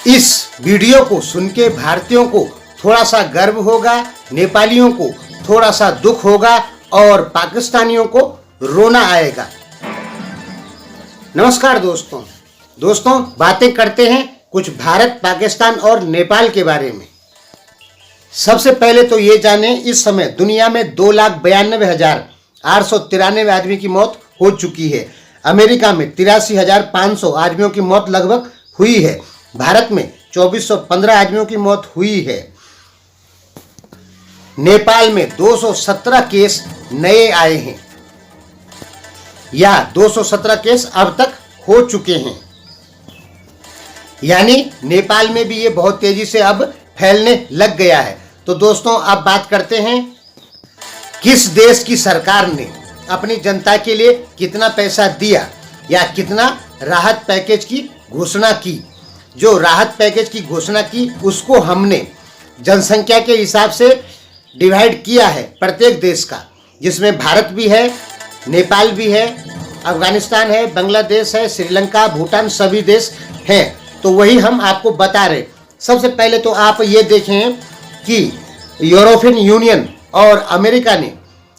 इस वीडियो को सुन के भारतीयों को थोड़ा सा गर्व होगा, नेपालियों को थोड़ा सा दुख होगा और पाकिस्तानियों को रोना आएगा। नमस्कार दोस्तों बातें करते हैं कुछ भारत, पाकिस्तान और नेपाल के बारे में। सबसे पहले तो ये जानें, इस समय दुनिया में 2,92,893 आदमी की मौत हो चुकी है। अमेरिका में 83,500 आदमियों की मौत लगभग हुई है। भारत में 2,415 आदमियों की मौत हुई है। नेपाल में 217 केस नए आए हैं या 217 केस अब तक हो चुके हैं, यानी नेपाल में भी ये बहुत तेजी से अब फैलने लग गया है। तो दोस्तों अब बात करते हैं किस देश की सरकार ने अपनी जनता के लिए कितना पैसा दिया या कितना राहत पैकेज की घोषणा की। जो राहत पैकेज की घोषणा की उसको हमने जनसंख्या के हिसाब से डिवाइड किया है प्रत्येक देश का, जिसमें भारत भी है, नेपाल भी है, अफगानिस्तान है, बांग्लादेश है, श्रीलंका, भूटान, सभी देश हैं। तो वही हम आपको बता रहे। सबसे पहले तो आप ये देखें कि यूरोपियन यूनियन और अमेरिका ने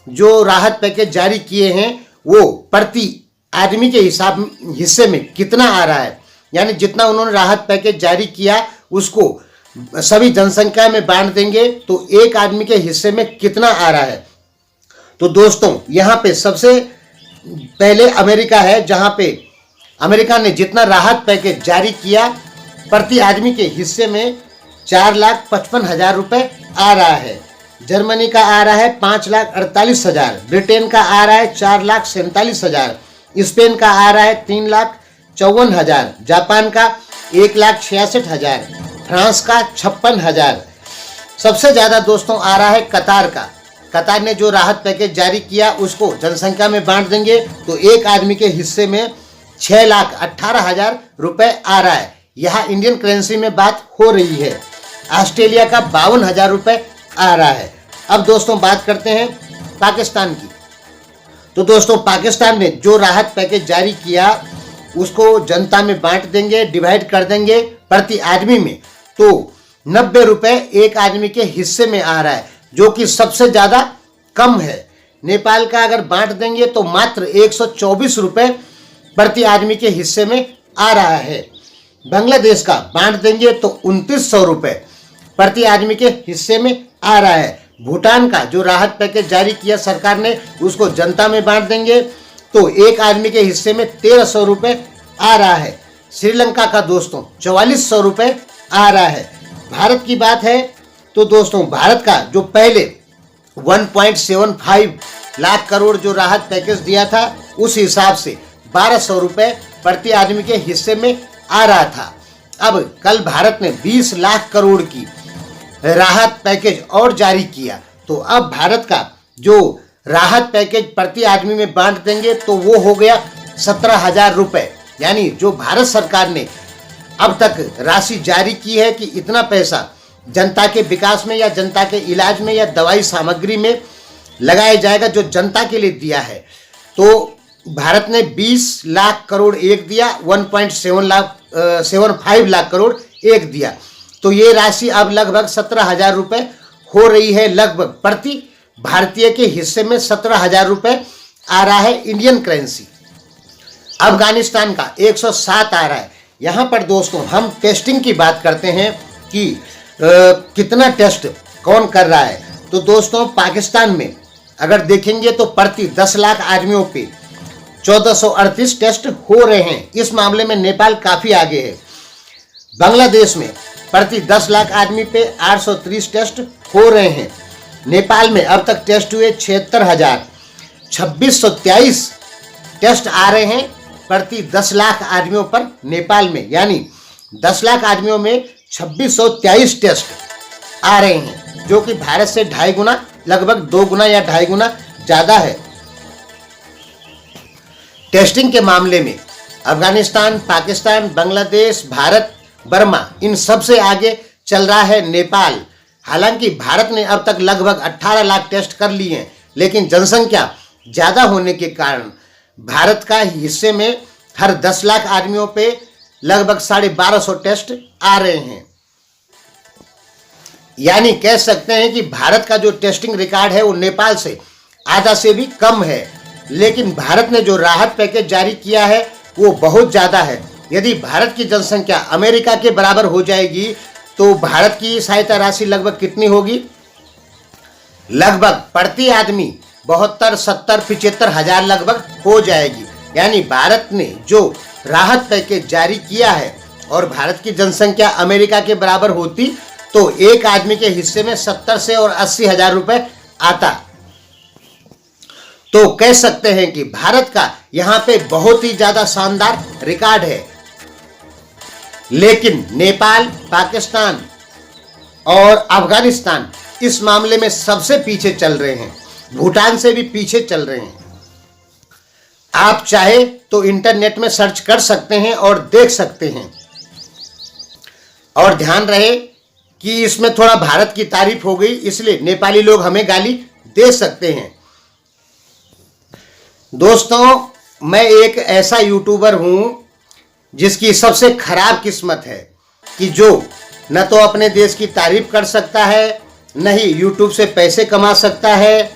जो राहत पैकेज जारी किए हैं वो प्रति आदमी के हिस्से में कितना आ रहा है, यानी जितना उन्होंने राहत पैकेज जारी किया उसको सभी जनसंख्या में बांट देंगे तो एक आदमी के हिस्से में कितना आ रहा है। तो दोस्तों यहाँ पे सबसे पहले अमेरिका है, जहाँ पे अमेरिका ने जितना राहत पैकेज जारी किया प्रति आदमी के हिस्से में 4,55,000 रुपये आ रहा है। जर्मनी का आ रहा है 5,48,000, ब्रिटेन का आ रहा है 4,47,000, स्पेन का आ रहा है 3,54,000, जापान का 1,66,000, फ्रांस का 56,000। सबसे ज़्यादा दोस्तों आ रहा है कतार का। कतार ने जो राहत पैकेज जारी किया उसको जनसंख्या में बांट देंगे तो एक आदमी के हिस्से में 6,18,000 रुपये आ रहा है। यहाँ इंडियन करेंसी में बात हो रही है। ऑस्ट्रेलिया का 52,000 रुपये आ रहा है। अब दोस्तों बात करते हैं पाकिस्तान की। तो दोस्तों पाकिस्तान ने जो राहत पैकेज जारी किया उसको जनता में बांट देंगे, डिवाइड कर देंगे प्रति आदमी में, तो 90 रुपये एक आदमी के हिस्से में आ रहा है, जो कि सबसे ज़्यादा कम है। नेपाल का अगर बांट देंगे तो मात्र 124 रुपये प्रति आदमी के हिस्से में आ रहा है। बांग्लादेश का बांट देंगे तो 2,900 रुपये प्रति आदमी के हिस्से में आ रहा है। भूटान का जो राहत पैकेज जारी किया सरकार ने उसको जनता में बांट देंगे तो एक आदमी के हिस्से में 1,300 रुपये आ रहा है। श्रीलंका का दोस्तों 4,400 रुपये आ रहा है। भारत की बात है तो दोस्तों भारत का जो पहले 1.75 लाख करोड़ जो राहत पैकेज दिया था उस हिसाब से 1,200 रुपये प्रति आदमी के हिस्से में आ रहा था। अब कल भारत ने 20 लाख करोड़ की राहत पैकेज और जारी किया, तो अब भारत का जो राहत पैकेज प्रति आदमी में बांट देंगे तो वो हो गया 17,000 रुपये। यानी जो भारत सरकार ने अब तक राशि जारी की है कि इतना पैसा जनता के विकास में या जनता के इलाज में या दवाई सामग्री में लगाया जाएगा, जो जनता के लिए दिया है। तो भारत ने 20 लाख करोड़ एक दिया, 1.75 लाख करोड़ एक दिया, तो ये राशि अब लगभग 17,000 रुपये हो रही है। लगभग प्रति भारतीय के हिस्से में 17,000 रुपये आ रहा है इंडियन करेंसी। अफगानिस्तान का 107 आ रहा है। यहाँ पर दोस्तों हम टेस्टिंग की बात करते हैं कि कितना टेस्ट कौन कर रहा है। तो दोस्तों पाकिस्तान में अगर देखेंगे तो प्रति 10 लाख आदमियों पे 1,438 टेस्ट हो रहे हैं। इस मामले में नेपाल काफ़ी आगे है। बांग्लादेश में प्रति 10 लाख आदमी पे 830 टेस्ट हो रहे हैं। नेपाल में अब तक टेस्ट हुए 76,000, 2,623 टेस्ट आ रहे हैं प्रति 10 लाख आदमियों पर नेपाल में, यानी 10 लाख आदमियों में 2,623 टेस्ट आ रहे हैं, जो कि भारत से 2.5 गुना, लगभग 2 गुना या 2.5 गुना ज़्यादा है। टेस्टिंग के मामले में अफगानिस्तान, पाकिस्तान, बांग्लादेश, भारत, बर्मा, इन सबसे आगे चल रहा है नेपाल। हालांकि भारत ने अब तक लगभग 18 लाख टेस्ट कर लिए हैं, लेकिन जनसंख्या ज़्यादा होने के कारण भारत का हिस्से में हर 10 लाख आदमियों पे लगभग 1250 टेस्ट आ रहे हैं। यानी कह सकते हैं कि भारत का जो टेस्टिंग रिकॉर्ड है वो नेपाल से आधा से भी कम है। लेकिन भारत ने जो राहत पैकेज जारी किया है वो बहुत ज़्यादा है। यदि भारत की जनसंख्या अमेरिका के बराबर हो जाएगी तो भारत की सहायता राशि लगभग कितनी होगी? लगभग प्रति आदमी 72, 70, 75 हजार लगभग हो जाएगी। यानी भारत ने जो राहत पैकेज जारी किया है और भारत की जनसंख्या अमेरिका के बराबर होती तो एक आदमी के हिस्से में 70 से और 80 हजार रुपए आता। तो कह सकते हैं कि भारत का यहां पे बहुत ही ज्यादा शानदार रिकॉर्ड है। लेकिन नेपाल, पाकिस्तान और अफगानिस्तान इस मामले में सबसे पीछे चल रहे हैं, भूटान से भी पीछे चल रहे हैं। आप चाहे तो इंटरनेट में सर्च कर सकते हैं और देख सकते हैं। और ध्यान रहे कि इसमें थोड़ा भारत की तारीफ हो गई, इसलिए नेपाली लोग हमें गाली दे सकते हैं। दोस्तों, मैं एक ऐसा यूट्यूबर हूं जिसकी सबसे खराब किस्मत है कि जो न तो अपने देश की तारीफ कर सकता है, न ही यूट्यूब से पैसे कमा सकता है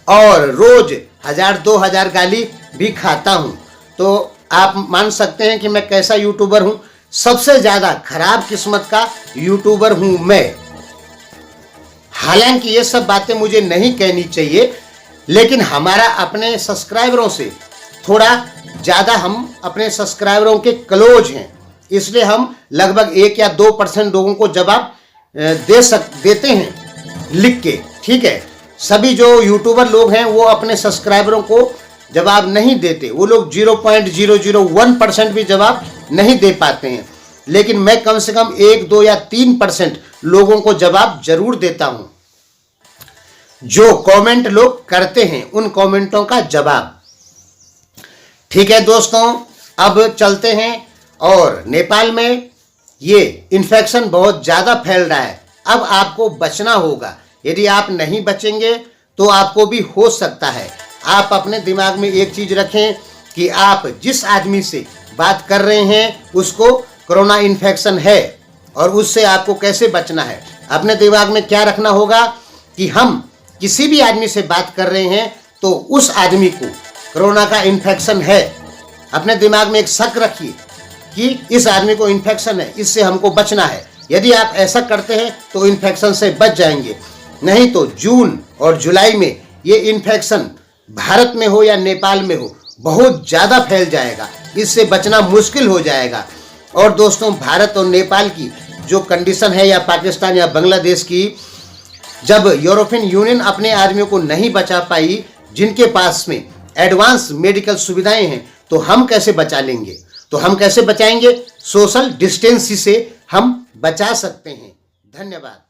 और रोज 1000-2000 गाली भी खाता हूं। तो आप मान सकते हैं कि मैं कैसा यूट्यूबर हूं। सबसे ज्यादा खराब किस्मत का यूट्यूबर हूं मैं। हालांकि ये सब बातें मुझे नहीं कहनी चाहिए, लेकिन हमारा अपने सब्सक्राइबरों से थोड़ा ज़्यादा हम अपने सब्सक्राइबरों के क्लोज हैं, इसलिए हम लगभग 1 या 2% लोगों को जवाब देते हैं लिख के। ठीक है, सभी जो यूट्यूबर लोग हैं वो अपने सब्सक्राइबरों को जवाब नहीं देते। वो लोग 0.001% भी जवाब नहीं दे पाते हैं। लेकिन मैं कम से कम 1, 2 या 3% लोगों को जवाब जरूर देता हूं। जो कमेंट लोग करते हैं उन कमेंटों का जवाब। ठीक है दोस्तों, अब चलते हैं। और नेपाल में ये इन्फेक्शन बहुत ज़्यादा फैल रहा है। अब आपको बचना होगा। यदि आप नहीं बचेंगे तो आपको भी हो सकता है। आप अपने दिमाग में एक चीज़ रखें कि आप जिस आदमी से बात कर रहे हैं उसको कोरोना इन्फेक्शन है और उससे आपको कैसे बचना है। अपने दिमाग में क्या रखना होगा कि हम किसी भी आदमी से बात कर रहे हैं तो उस आदमी को कोरोना का इन्फेक्शन है। अपने दिमाग में एक शक रखिए कि इस आदमी को इन्फेक्शन है, इससे हमको बचना है। यदि आप ऐसा करते हैं तो इन्फेक्शन से बच जाएंगे। नहीं तो जून और जुलाई में ये इन्फेक्शन भारत में हो या नेपाल में हो बहुत ज़्यादा फैल जाएगा। इससे बचना मुश्किल हो जाएगा। और दोस्तों, भारत और नेपाल की जो कंडीशन है या पाकिस्तान या बांग्लादेश की, जब यूरोपियन यूनियन अपने आदमियों को नहीं बचा पाई जिनके पास में एडवांस मेडिकल सुविधाएं हैं, तो हम कैसे बचा लेंगे? तो हम कैसे बचाएंगे? सोशल डिस्टेंस से हम बचा सकते हैं। धन्यवाद।